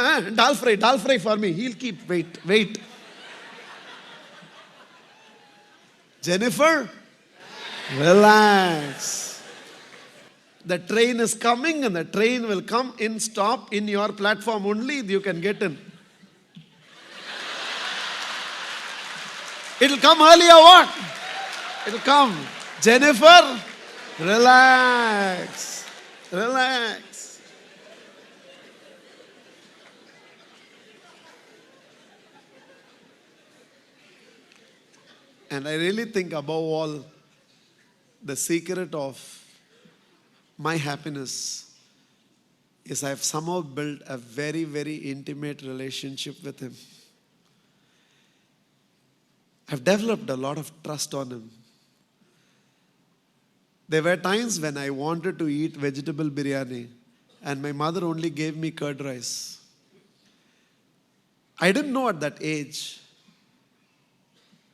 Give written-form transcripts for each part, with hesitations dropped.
Dal fry for me. He'll keep, wait. Jennifer, relax. The train is coming and the train will come in, stop in your platform only, you can get in. It'll come early or what? It'll come. Jennifer, relax. Relax. And I really think above all, the secret of my happiness is I've somehow built a very, very intimate relationship with him. I've developed a lot of trust on him. There were times when I wanted to eat vegetable biryani and my mother only gave me curd rice. I didn't know at that age.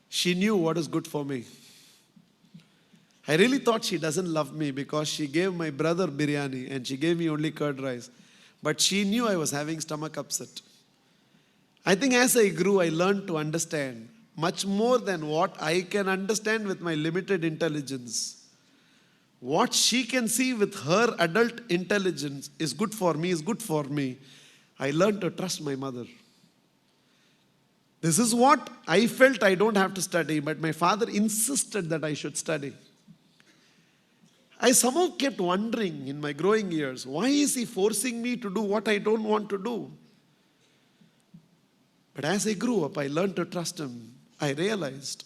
She knew what is good for me. I really thought she doesn't love me because she gave my brother biryani and she gave me only curd rice. But she knew I was having stomach upset. I think as I grew, I learned to understand much more than what I can understand with my limited intelligence. What she can see with her adult intelligence is good for me, I learned to trust my mother. This is what I felt I don't have to study, but my father insisted that I should study. I somehow kept wondering in my growing years, why is he forcing me to do what I don't want to do? But as I grew up, I learned to trust him. I realized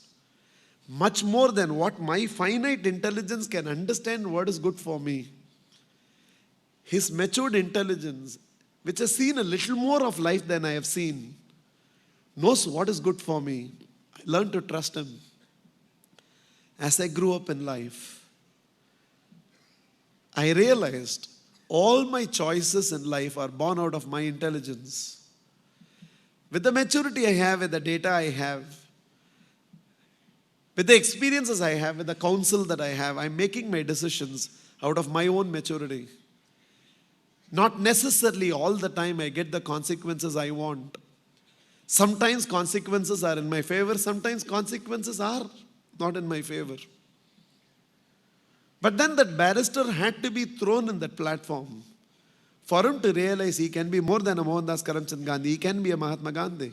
much more than what my finite intelligence can understand what is good for me. His matured intelligence, which has seen a little more of life than I have seen, knows what is good for me. I learned to trust him. As I grew up in life, I realized all my choices in life are born out of my intelligence. With the maturity I have, with the data I have, with the experiences I have, with the counsel that I have, I'm making my decisions out of my own maturity. Not necessarily all the time I get the consequences I want. Sometimes consequences are in my favor, sometimes consequences are not in my favor. But then that barrister had to be thrown in that platform for him to realize he can be more than a Mohandas Karamchand Gandhi, he can be a Mahatma Gandhi.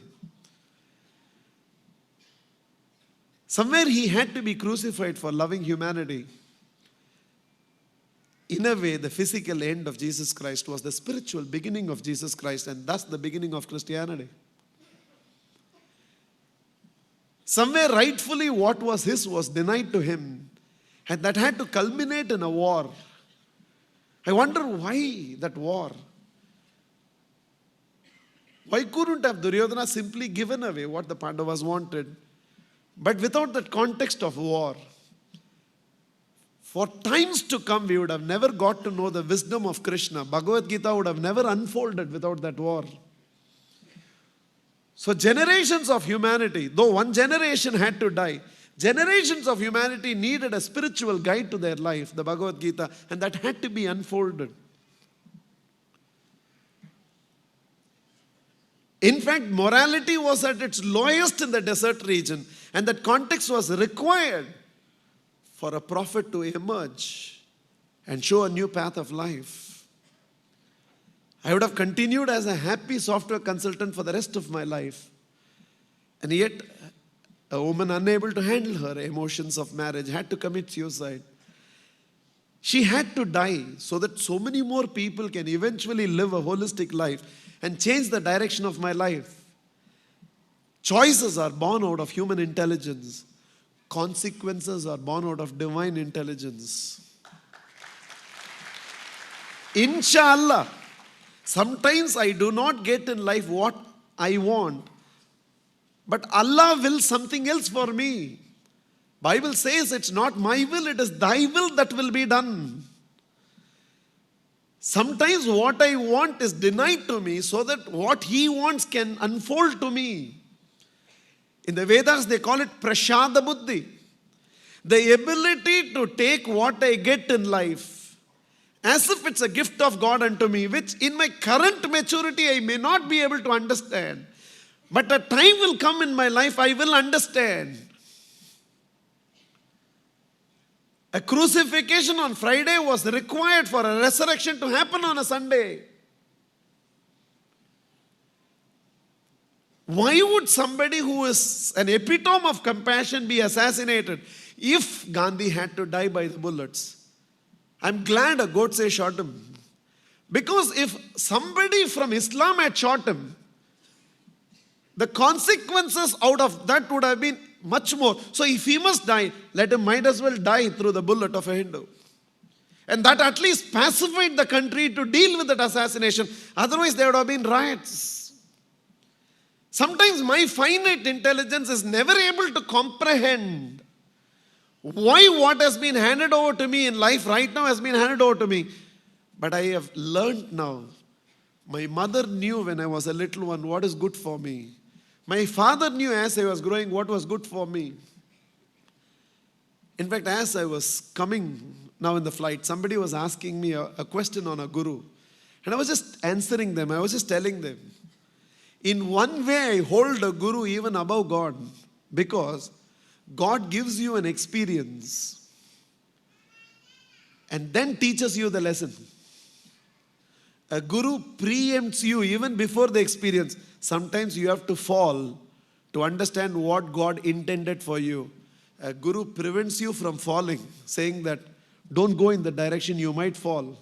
Somewhere he had to be crucified for loving humanity. In a way, the physical end of Jesus Christ was the spiritual beginning of Jesus Christ and thus the beginning of Christianity. Somewhere rightfully what was his was denied to him, and that had to culminate in a war. I wonder why that war? Why couldn't have Duryodhana simply given away what the Pandavas wanted? But without that context of war, for times to come we would have never got to know the wisdom of Krishna. Bhagavad Gita would have never unfolded without that war. So generations of humanity, though one generation had to die, generations of humanity needed a spiritual guide to their life, the Bhagavad Gita, and that had to be unfolded. In fact, morality was at its lowest in the desert region, and that context was required for a prophet to emerge and show a new path of life. I would have continued as a happy software consultant for the rest of my life. And yet, a woman unable to handle her emotions of marriage had to commit suicide. She had to die so that so many more people can eventually live a holistic life and change the direction of my life. Choices are born out of human intelligence. Consequences are born out of divine intelligence. Inshallah, sometimes I do not get in life what I want, but Allah wills something else for me. Bible says it's not my will, it is thy will that will be done. Sometimes what I want is denied to me so that what he wants can unfold to me. In the Vedas they call it prashada buddhi. The ability to take what I get in life as if it's a gift of God unto me, which in my current maturity I may not be able to understand. But a time will come in my life I will understand. A crucifixion on Friday was required for a resurrection to happen on a Sunday. Why would somebody who is an epitome of compassion be assassinated if Gandhi had to die by the bullets? I'm glad a Godse shot him. Because if somebody from Islam had shot him, the consequences out of that would have been much more. So if he must die, let him might as well die through the bullet of a Hindu. And that at least pacified the country to deal with that assassination. Otherwise there would have been riots. Sometimes my finite intelligence is never able to comprehend why what has been handed over to me in life right now has been handed over to me. But I have learned now. My mother knew when I was a little one what is good for me. My father knew as I was growing what was good for me. In fact, as I was coming now in the flight, somebody was asking me a question on a guru. And I was just answering them. I was just telling them. In one way, I hold a guru even above God, because God gives you an experience and then teaches you the lesson. A guru preempts you even before the experience. Sometimes you have to fall to understand what God intended for you. A guru prevents you from falling, saying that don't go in the direction you might fall.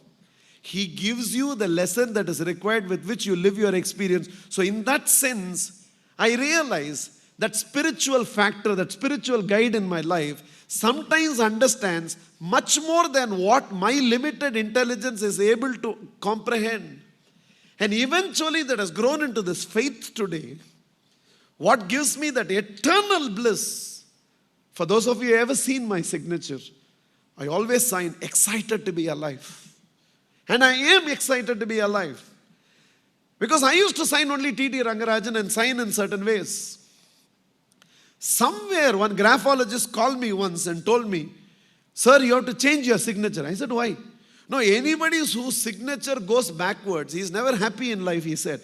He gives you the lesson that is required with which you live your experience. So in that sense, I realize that spiritual factor, that spiritual guide in my life sometimes understands much more than what my limited intelligence is able to comprehend. And eventually that has grown into this faith today. What gives me that eternal bliss? For those of you who have ever seen my signature, I always sign excited to be alive. And I am excited to be alive. Because I used to sign only T.T. Rangarajan and sign in certain ways. Somewhere one graphologist called me once and told me, sir, you have to change your signature. I said, why? No, anybody whose signature goes backwards, he is never happy in life, he said.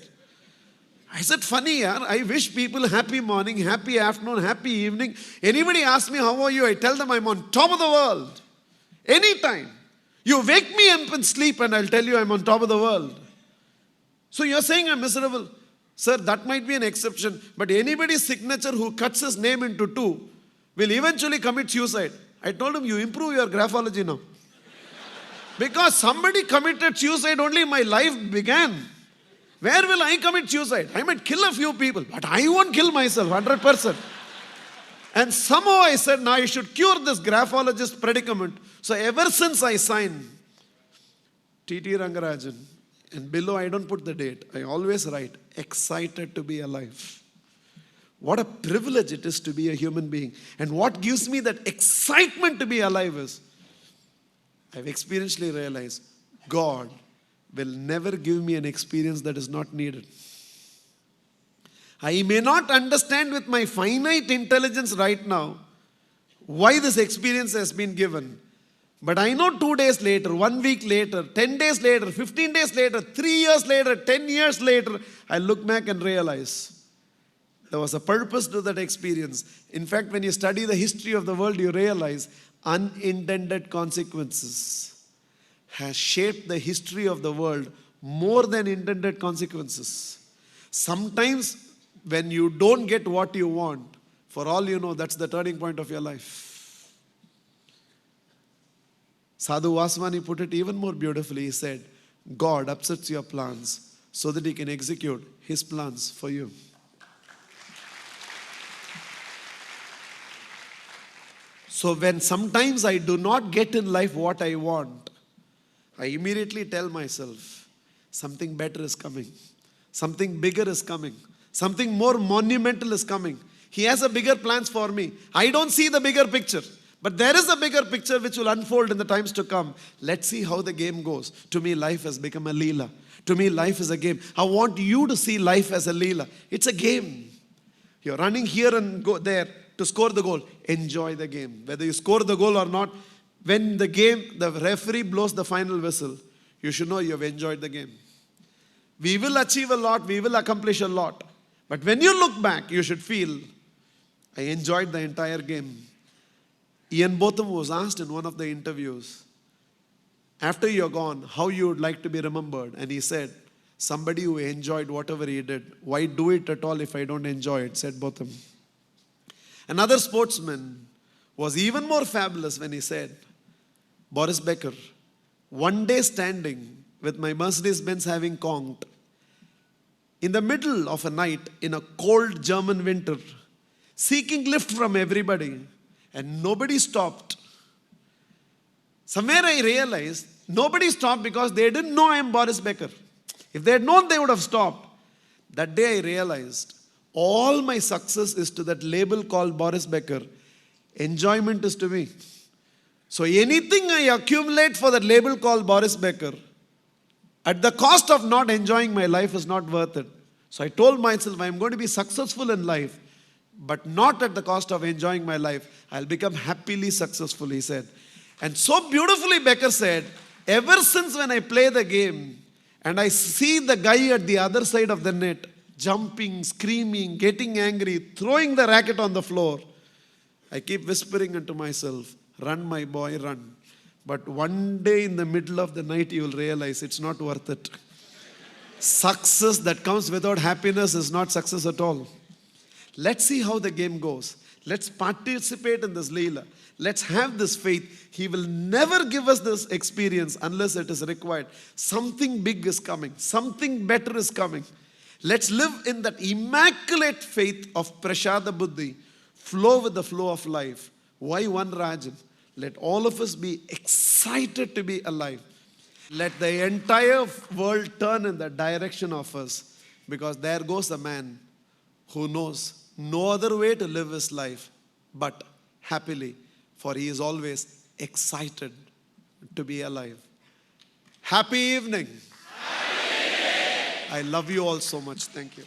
I said, funny, yaar. I wish people happy morning, happy afternoon, happy evening. Anybody asks me, how are you? I tell them I'm on top of the world. Anytime. You wake me up in sleep and I'll tell you I'm on top of the world. So you're saying I'm miserable. Sir, that might be an exception. But anybody's signature who cuts his name into two will eventually commit suicide. I told him, you improve your graphology now. Because somebody committed suicide, only my life began. Where will I commit suicide? I might kill a few people, but I won't kill myself, 100%. And somehow I said, now I should cure this graphologist predicament. So ever since I signed T.T. Rangarajan, and below I don't put the date, I always write, excited to be alive. What a privilege it is to be a human being. And what gives me that excitement to be alive is, I've experientially realized, God will never give me an experience that is not needed. I may not understand with my finite intelligence right now why this experience has been given. But I know 2 days later, 1 week later, 10 days later, 15 days later, 3 years later, 10 years later, I look back and realize there was a purpose to that experience. In fact, when you study the history of the world, you realize unintended consequences has shaped the history of the world more than intended consequences. Sometimes when you don't get what you want, for all you know, that's the turning point of your life. Sadhu Vaswani put it even more beautifully. He said, God upsets your plans so that he can execute his plans for you. So when sometimes I do not get in life what I want, I immediately tell myself, something better is coming. Something bigger is coming. Something more monumental is coming. He has a bigger plans for me. I don't see the bigger picture. But there is a bigger picture which will unfold in the times to come. Let's see how the game goes. To me, life has become a leela. To me, life is a game. I want you to see life as a leela. It's a game. You're running here and go there to score the goal. Enjoy the game. Whether you score the goal or not, when the referee blows the final whistle, you should know you have enjoyed the game. We will achieve a lot, we will accomplish a lot. But when you look back, you should feel, I enjoyed the entire game. Ian Botham was asked in one of the interviews, after you're gone, how you would like to be remembered. And he said, somebody who enjoyed whatever he did. Why do it at all if I don't enjoy it, said Botham. Another sportsman was even more fabulous when he said, Boris Becker, one day standing with my Mercedes-Benz having conked, in the middle of a night in a cold German winter, seeking lift from everybody, and nobody stopped. Somewhere I realized nobody stopped because they didn't know I am Boris Becker. If they had known, they would have stopped. That day I realized all my success is to that label called Boris Becker. Enjoyment is to me. So anything I accumulate for that label called Boris Becker, at the cost of not enjoying my life, is not worth it. So I told myself, I am going to be successful in life, but not at the cost of enjoying my life. I'll become happily successful, he said. And so beautifully Becker said, ever since when I play the game and I see the guy at the other side of the net jumping, screaming, getting angry, throwing the racket on the floor, I keep whispering unto myself, run my boy, run. But one day in the middle of the night you will realize it's not worth it. Success that comes without happiness is not success at all. Let's see how the game goes. Let's participate in this Leela. Let's have this faith. He will never give us this experience unless it is required. Something big is coming. Something better is coming. Let's live in that immaculate faith of Prashada Buddhi. Flow with the flow of life. Why one Rajan? Let all of us be excited to be alive. Let the entire world turn in the direction of us. Because there goes a man who knows no other way to live his life but happily. For he is always excited to be alive. Happy evening. Happy evening. I love you all so much. Thank you.